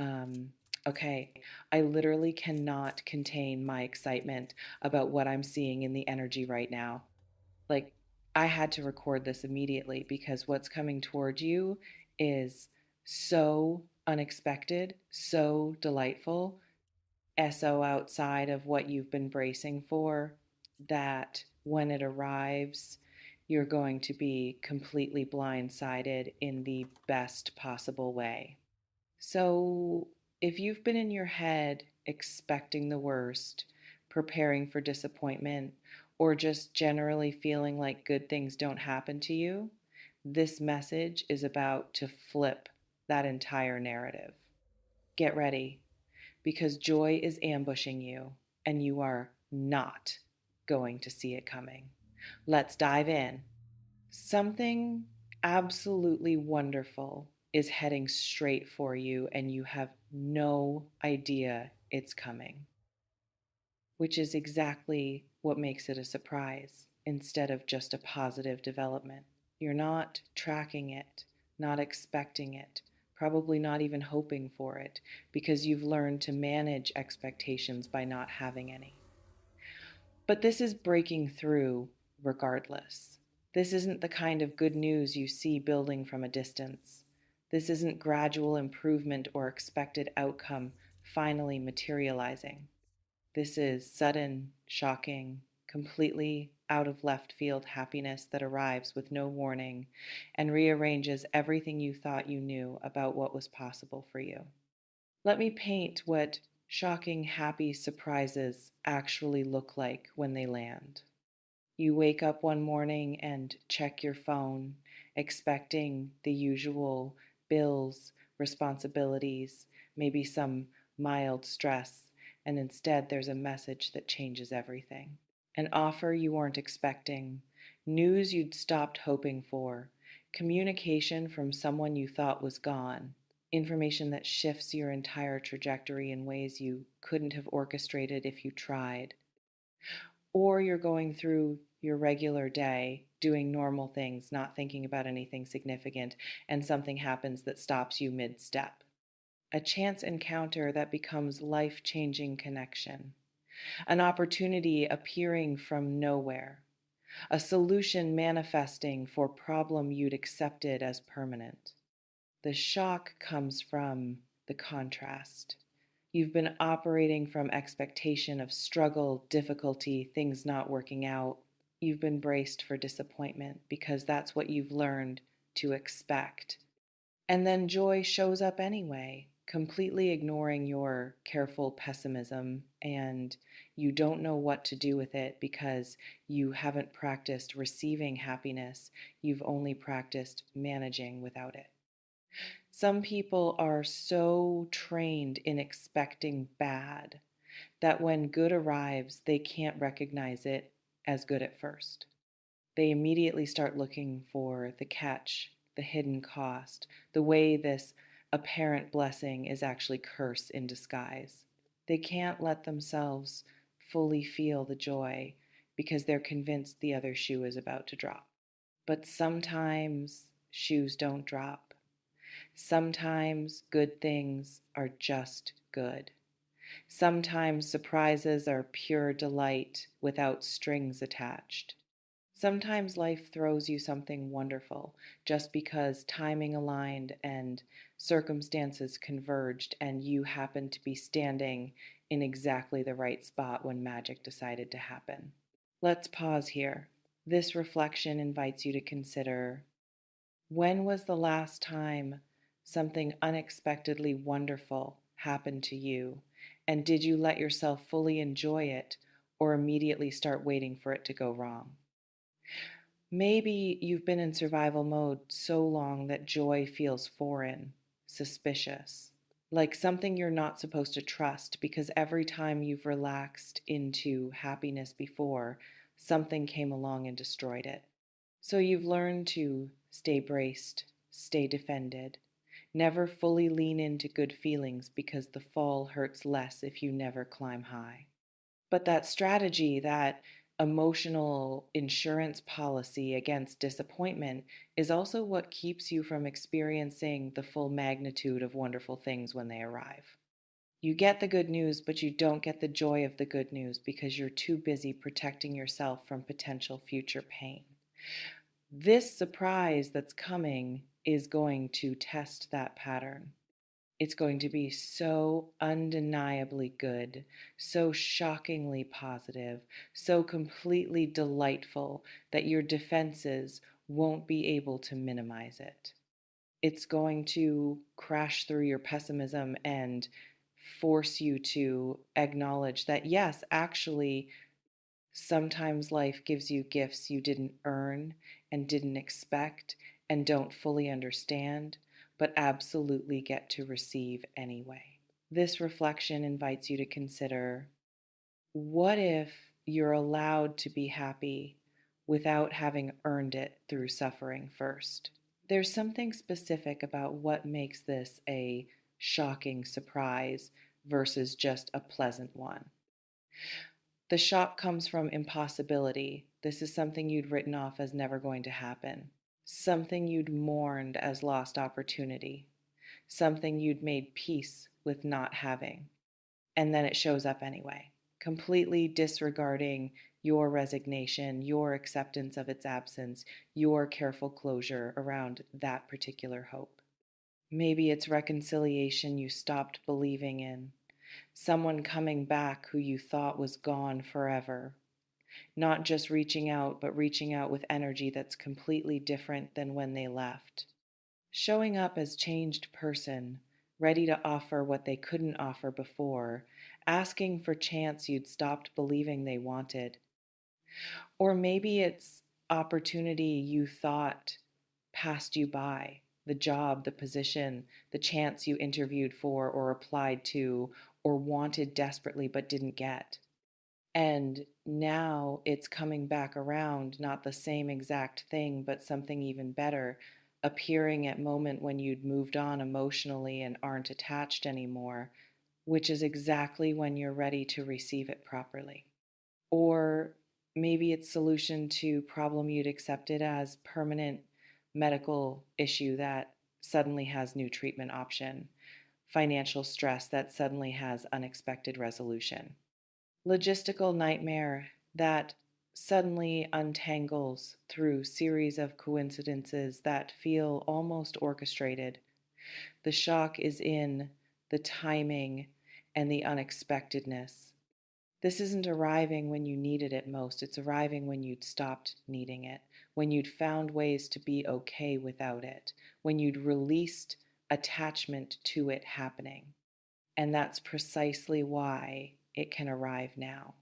Um, okay, I literally cannot contain my excitement about what I'm seeing in the energy right now. Like, I had to record this immediately because what's coming toward you is so unexpected, so delightful, so outside of what you've been bracing for, that when it arrives, you're going to be completely blindsided in the best possible way. So, if you've been in your head expecting the worst, preparing for disappointment, or just generally feeling like good things don't happen to you, this message is about to flip that entire narrative. Get ready, because joy is ambushing you, and you are not going to see it coming. Let's dive in. Something absolutely wonderful is heading straight for you, and you have no idea it's coming, which is exactly what makes it a surprise instead of just a positive development. You're not tracking it, not expecting it, probably not even hoping for it, because you've learned to manage expectations by not having any. But this is breaking through regardless. This isn't the kind of good news you see building from a distance. This isn't gradual improvement or expected outcome finally materializing. This is sudden, shocking, completely out of left field happiness that arrives with no warning and rearranges everything you thought you knew about what was possible for you. Let me paint what shocking, happy surprises actually look like when they land. You wake up one morning and check your phone, expecting the usual bills, responsibilities, maybe some mild stress, and instead there's a message that changes everything. An offer you weren't expecting, news you'd stopped hoping for, communication from someone you thought was gone, information that shifts your entire trajectory in ways you couldn't have orchestrated if you tried. Or you're going through your regular day, doing normal things, not thinking about anything significant, and something happens that stops you mid step. A chance encounter that becomes life changing connection, an opportunity appearing from nowhere, a solution manifesting for problem you'd accepted as permanent. The shock comes from the contrast. You've been operating from expectation of struggle, difficulty, things not working out. You've been braced for disappointment because that's what you've learned to expect. And then joy shows up anyway, completely ignoring your careful pessimism, and you don't know what to do with it because you haven't practiced receiving happiness. You've only practiced managing without it. Some people are so trained in expecting bad that when good arrives, they can't recognize it as good at first. They immediately start looking for the catch, the hidden cost, the way this apparent blessing is actually curse in disguise. They can't let themselves fully feel the joy because they're convinced the other shoe is about to drop. But sometimes shoes don't drop. Sometimes good things are just good. Sometimes surprises are pure delight without strings attached. Sometimes life throws you something wonderful just because timing aligned and circumstances converged, and you happened to be standing in exactly the right spot when magic decided to happen. Let's pause here. This reflection invites you to consider: when was the last time something unexpectedly wonderful happened to you? And did you let yourself fully enjoy it or immediately start waiting for it to go wrong? Maybe you've been in survival mode so long that joy feels foreign, suspicious, like something you're not supposed to trust because every time you've relaxed into happiness before, something came along and destroyed it. So you've learned to stay braced, stay defended, never fully lean into good feelings because the fall hurts less if you never climb high. But that strategy, that emotional insurance policy against disappointment is also what keeps you from experiencing the full magnitude of wonderful things when they arrive. You get the good news, but you don't get the joy of the good news because you're too busy protecting yourself from potential future pain. This surprise that's coming is going to test that pattern. It's going to be so undeniably good, so shockingly positive, so completely delightful that your defenses won't be able to minimize it. It's going to crash through your pessimism and force you to acknowledge that, yes, actually, sometimes life gives you gifts you didn't earn and didn't expect and don't fully understand, but absolutely get to receive anyway. This reflection invites you to consider, what if you're allowed to be happy without having earned it through suffering first? There's something specific about what makes this a shocking surprise versus just a pleasant one. The shock comes from impossibility. This is something you'd written off as never going to happen, something you'd mourned as lost opportunity, something you'd made peace with not having. And then it shows up anyway, completely disregarding your resignation, your acceptance of its absence, your careful closure around that particular hope. Maybe it's reconciliation you stopped believing in, someone coming back who you thought was gone forever. Not just reaching out, but reaching out with energy that's completely different than when they left. Showing up as changed person, ready to offer what they couldn't offer before, asking for chance you'd stopped believing they wanted. Or maybe it's opportunity you thought passed you by, the job, the position, the chance you interviewed for or applied to or wanted desperately but didn't get. And now it's coming back around, not the same exact thing, but something even better, appearing at moment when you'd moved on emotionally and aren't attached anymore, which is exactly when you're ready to receive it properly. Or maybe it's solution to problem you'd accepted as permanent medical issue that suddenly has new treatment option, financial stress that suddenly has unexpected resolution, logistical nightmare that suddenly untangles through series of coincidences that feel almost orchestrated. The shock is in the timing and the unexpectedness. This isn't arriving when you needed it most, it's arriving when you'd stopped needing it, when you'd found ways to be okay without it, when you'd released attachment to it happening. And that's precisely why it can arrive now,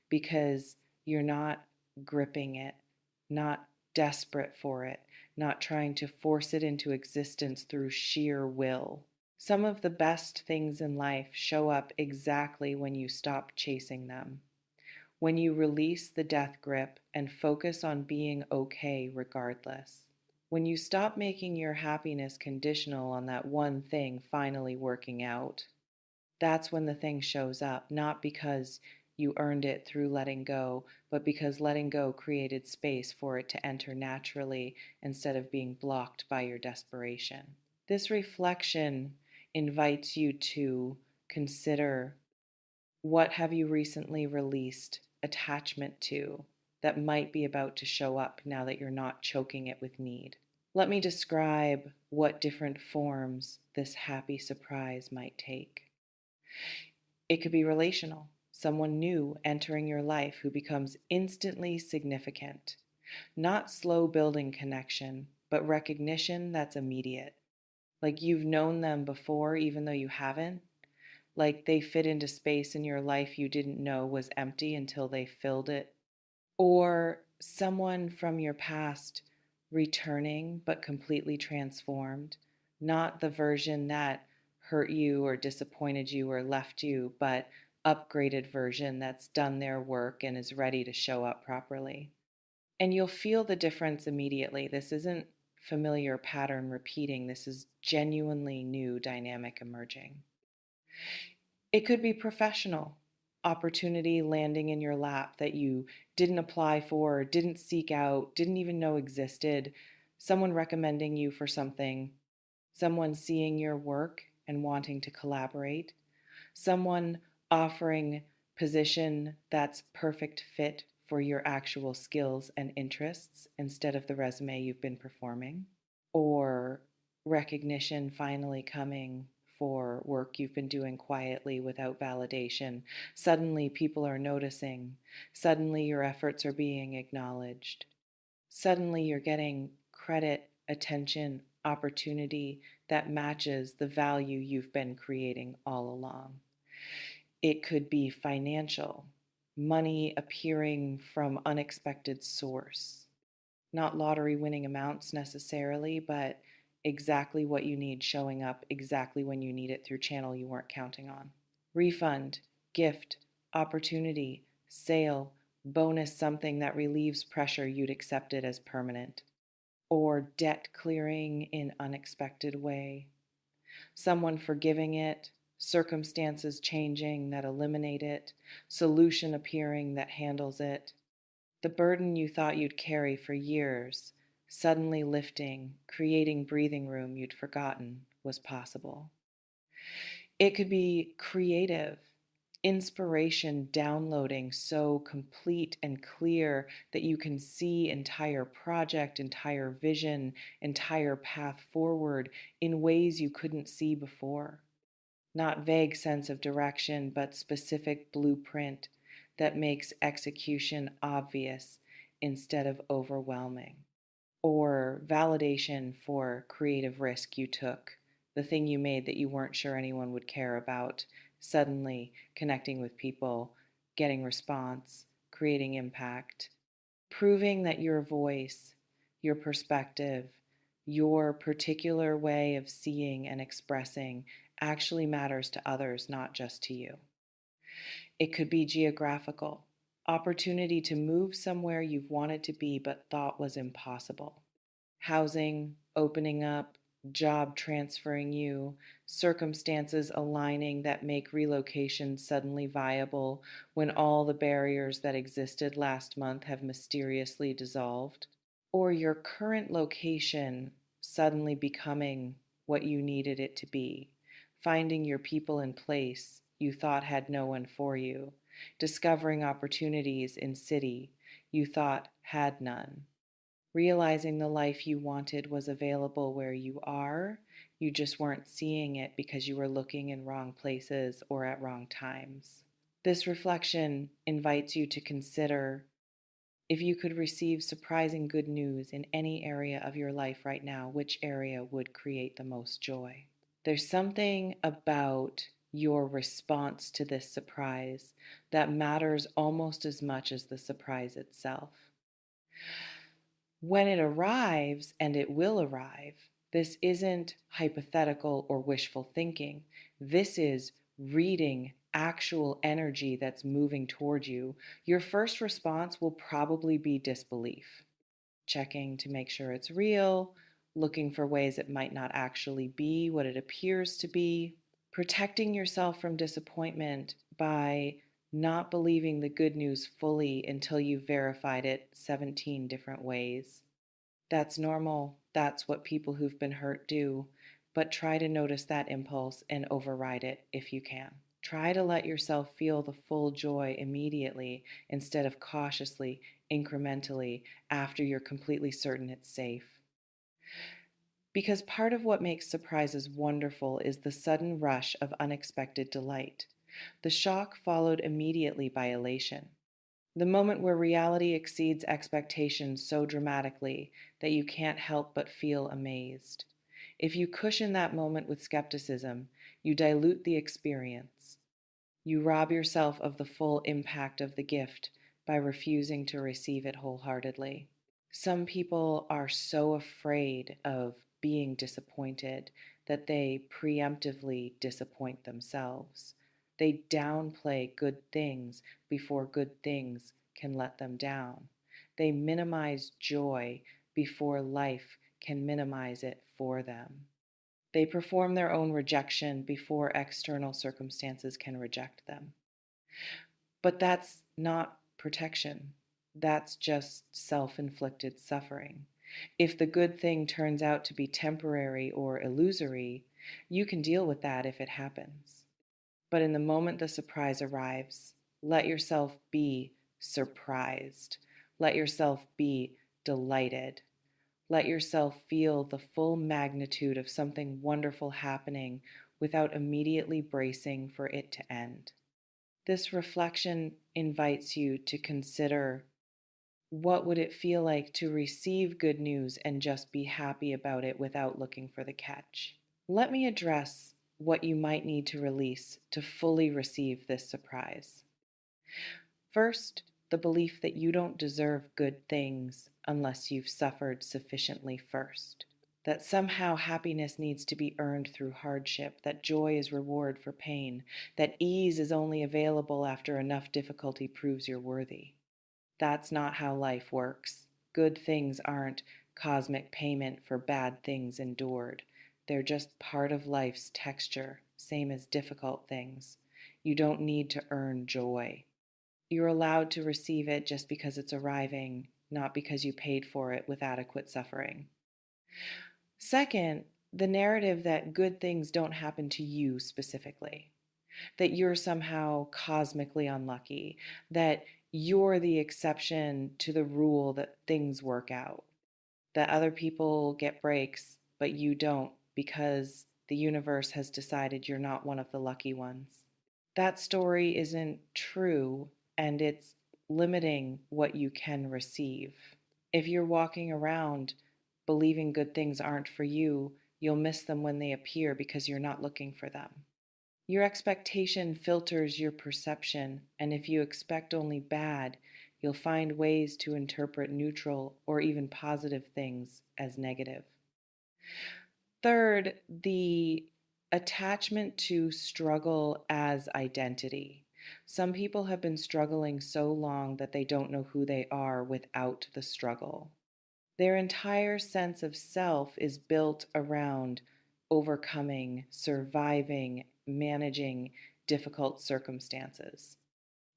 because you're not gripping it, not desperate for it, not trying to force it into existence through sheer will. Some of the best things in life show up exactly when you stop chasing them, when you release the death grip and focus on being okay regardless. When you stop making your happiness conditional on that one thing finally working out, that's when the thing shows up, not because you earned it through letting go, but because letting go created space for it to enter naturally instead of being blocked by your desperation. This reflection invites you to consider, what have you recently released attachment to that might be about to show up now that you're not choking it with need. Let me describe what different forms this happy surprise might take. It could be relational, someone new entering your life who becomes instantly significant. Not slow building connection, but recognition that's immediate. Like you've known them before, even though you haven't. Like they fit into space in your life you didn't know was empty until they filled it. Or someone from your past returning but completely transformed, not the version that hurt you or disappointed you or left you, but upgraded version that's done their work and is ready to show up properly. And you'll feel the difference immediately. This isn't familiar pattern repeating, this is genuinely new dynamic emerging. It could be professional. opportunity landing in your lap that you didn't apply for, didn't seek out, didn't even know existed, someone recommending you for something, someone seeing your work and wanting to collaborate, someone offering position that's perfect fit for your actual skills and interests instead of the resume you've been performing, or recognition finally coming for work you've been doing quietly without validation. Suddenly, people are noticing. Suddenly, your efforts are being acknowledged. Suddenly, you're getting credit, attention, opportunity that matches the value you've been creating all along. It could be financial, money appearing from unexpected source. Not lottery winning amounts necessarily, but exactly what you need showing up exactly when you need it through channel you weren't counting on. Refund, gift, opportunity, sale, bonus, something that relieves pressure you'd accepted as permanent. Or debt clearing in unexpected way. Someone forgiving it, circumstances changing that eliminate it, solution appearing that handles it. The burden you thought you'd carry for years, suddenly lifting, creating breathing room you'd forgotten was possible. It could be creative, inspiration downloading so complete and clear that you can see entire project, entire vision, entire path forward in ways you couldn't see before. Not vague sense of direction, but specific blueprint that makes execution obvious instead of overwhelming. Or validation for creative risk you took, the thing you made that you weren't sure anyone would care about, suddenly connecting with people, getting response, creating impact, proving that your voice, your perspective, your particular way of seeing and expressing actually matters to others, not just to you. It could be geographical, opportunity to move somewhere you've wanted to be but thought was impossible. Housing opening up, job transferring you, circumstances aligning that make relocation suddenly viable when all the barriers that existed last month have mysteriously dissolved, or your current location suddenly becoming what you needed it to be, finding your people in place you thought had no one for you, discovering opportunities in city you thought had none, realizing the life you wanted was available where you are, you just weren't seeing it because you were looking in wrong places or at wrong times. This reflection invites you to consider if you could receive surprising good news in any area of your life right now, which area would create the most joy? There's something about your response to this surprise that matters almost as much as the surprise itself. When it arrives, and it will arrive, this isn't hypothetical or wishful thinking. This is reading actual energy that's moving toward you. Your first response will probably be disbelief, checking to make sure it's real, looking for ways it might not actually be what it appears to be, protecting yourself from disappointment by not believing the good news fully until you've verified it 17 different ways. That's normal. That's what people who've been hurt do. But try to notice that impulse and override it if you can. Try to let yourself feel the full joy immediately instead of cautiously, incrementally, after you're completely certain it's safe. Because part of what makes surprises wonderful is the sudden rush of unexpected delight. The shock followed immediately by elation. The moment where reality exceeds expectations so dramatically that you can't help but feel amazed. If you cushion that moment with skepticism, you dilute the experience. You rob yourself of the full impact of the gift by refusing to receive it wholeheartedly. Some people are so afraid of being disappointed that they preemptively disappoint themselves. They downplay good things before good things can let them down. They minimize joy before life can minimize it for them. They perform their own rejection before external circumstances can reject them. But that's not protection. That's just self inflicted suffering. If the good thing turns out to be temporary or illusory, you can deal with that if it happens. But in the moment the surprise arrives, let yourself be surprised. Let yourself be delighted. Let yourself feel the full magnitude of something wonderful happening without immediately bracing for it to end. This reflection invites you to consider, what would it feel like to receive good news and just be happy about it without looking for the catch? Let me address what you might need to release to fully receive this surprise. First, the belief that you don't deserve good things unless you've suffered sufficiently first. That somehow happiness needs to be earned through hardship, that joy is reward for pain, that ease is only available after enough difficulty proves you're worthy. That's not how life works. Good things aren't cosmic payment for bad things endured. They're just part of life's texture, same as difficult things. You don't need to earn joy. You're allowed to receive it just because it's arriving, not because you paid for it with adequate suffering. Second, the narrative that good things don't happen to you specifically, that you're somehow cosmically unlucky, that you're the exception to the rule that things work out, that other people get breaks, but you don't because the universe has decided you're not one of the lucky ones. That story isn't true, and it's limiting what you can receive. If you're walking around believing good things aren't for you, you'll miss them when they appear because you're not looking for them. Your expectation filters your perception, and if you expect only bad, you'll find ways to interpret neutral or even positive things as negative. Third, the attachment to struggle as identity. Some people have been struggling so long that they don't know who they are without the struggle. Their entire sense of self is built around overcoming, surviving, managing difficult circumstances.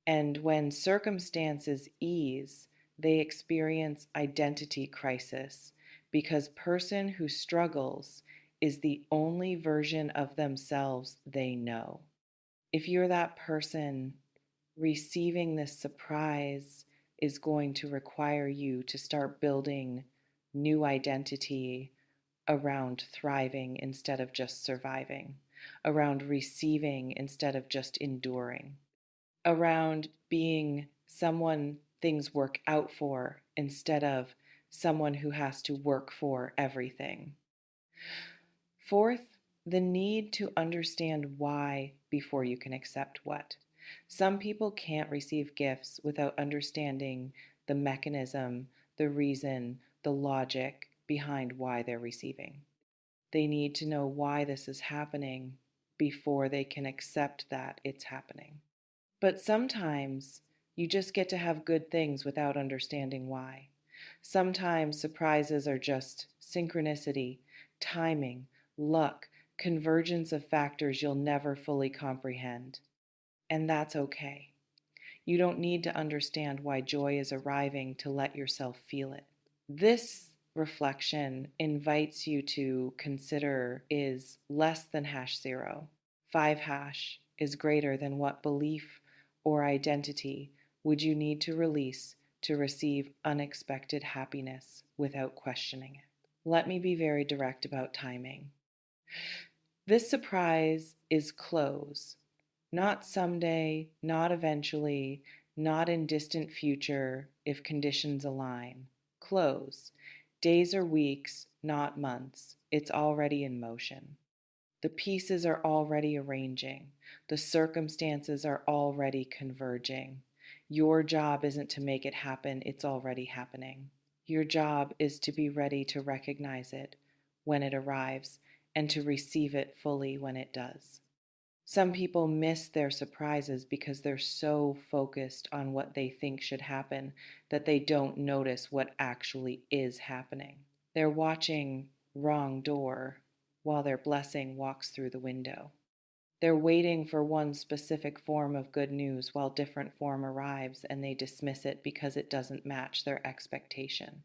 And when circumstances ease, they experience identity crisis because person who struggles is the only version of themselves they know. If you're that person, receiving this surprise is going to require you to start building new identity around thriving instead of just surviving, around receiving instead of just enduring, around being someone things work out for instead of someone who has to work for everything. Fourth, the need to understand why before you can accept what. Some people can't receive gifts without understanding the mechanism, the reason, the logic behind why they're receiving. They need to know why this is happening before they can accept that it's happening. But sometimes you just get to have good things without understanding why. Sometimes surprises are just synchronicity, timing, luck, convergence of factors you'll never fully comprehend. And that's okay. You don't need to understand why joy is arriving to let yourself feel it. This reflection invites you to consider, is less than hash zero. 5 hash is greater than what belief or identity would you need to release to receive unexpected happiness without questioning it. Let me be very direct about timing. This surprise is close, not someday, not eventually, not in distant future if conditions align. Close. Days or weeks, not months. It's already in motion. The pieces are already arranging. The circumstances are already converging. Your job isn't to make it happen, it's already happening. Your job is to be ready to recognize it when it arrives and to receive it fully when it does. Some people miss their surprises because they're so focused on what they think should happen that they don't notice what actually is happening. They're watching Wrong Door while their blessing walks through the window. They're waiting for one specific form of good news while different form arrives and they dismiss it because it doesn't match their expectation.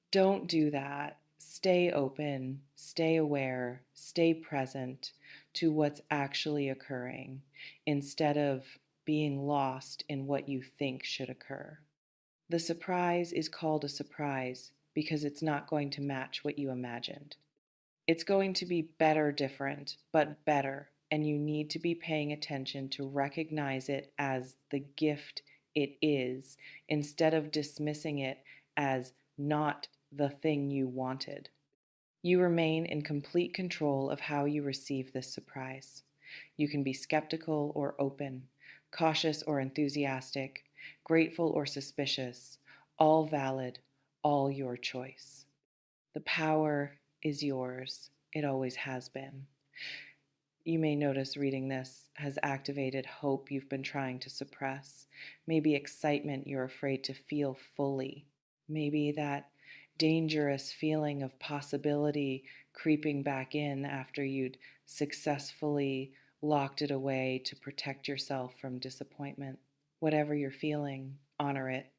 Don't do that. Stay open, stay aware, stay present to what's actually occurring instead of being lost in what you think should occur. The surprise is called a surprise because it's not going to match what you imagined. It's going to be better, different, but better, and you need to be paying attention to recognize it as the gift it is instead of dismissing it as not the thing you wanted. You remain in complete control of how you receive this surprise. You can be skeptical or open, cautious or enthusiastic, grateful or suspicious, all valid, all your choice. The power is yours. It always has been. You may notice reading this has activated hope you've been trying to suppress, maybe excitement you're afraid to feel fully, maybe that dangerous feeling of possibility creeping back in after you'd successfully locked it away to protect yourself from disappointment. Whatever you're feeling, honor it.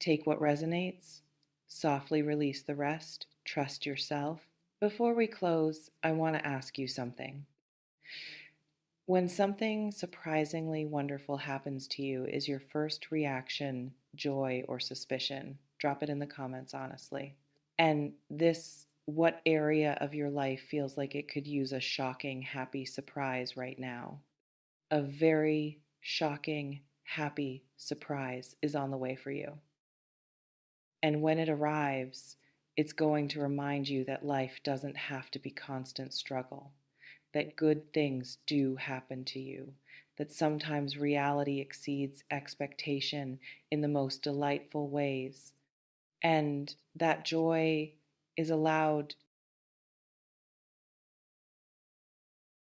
Take what resonates, softly release the rest, trust yourself. Before we close, I want to ask you something. When something surprisingly wonderful happens to you, is your first reaction joy or suspicion? Drop it in the comments, honestly. And what area of your life feels like it could use a shocking, happy surprise right now? A very shocking, happy surprise is on the way for you. And when it arrives, it's going to remind you that life doesn't have to be constant struggle, that good things do happen to you, that sometimes reality exceeds expectation in the most delightful ways, and that joy is allowed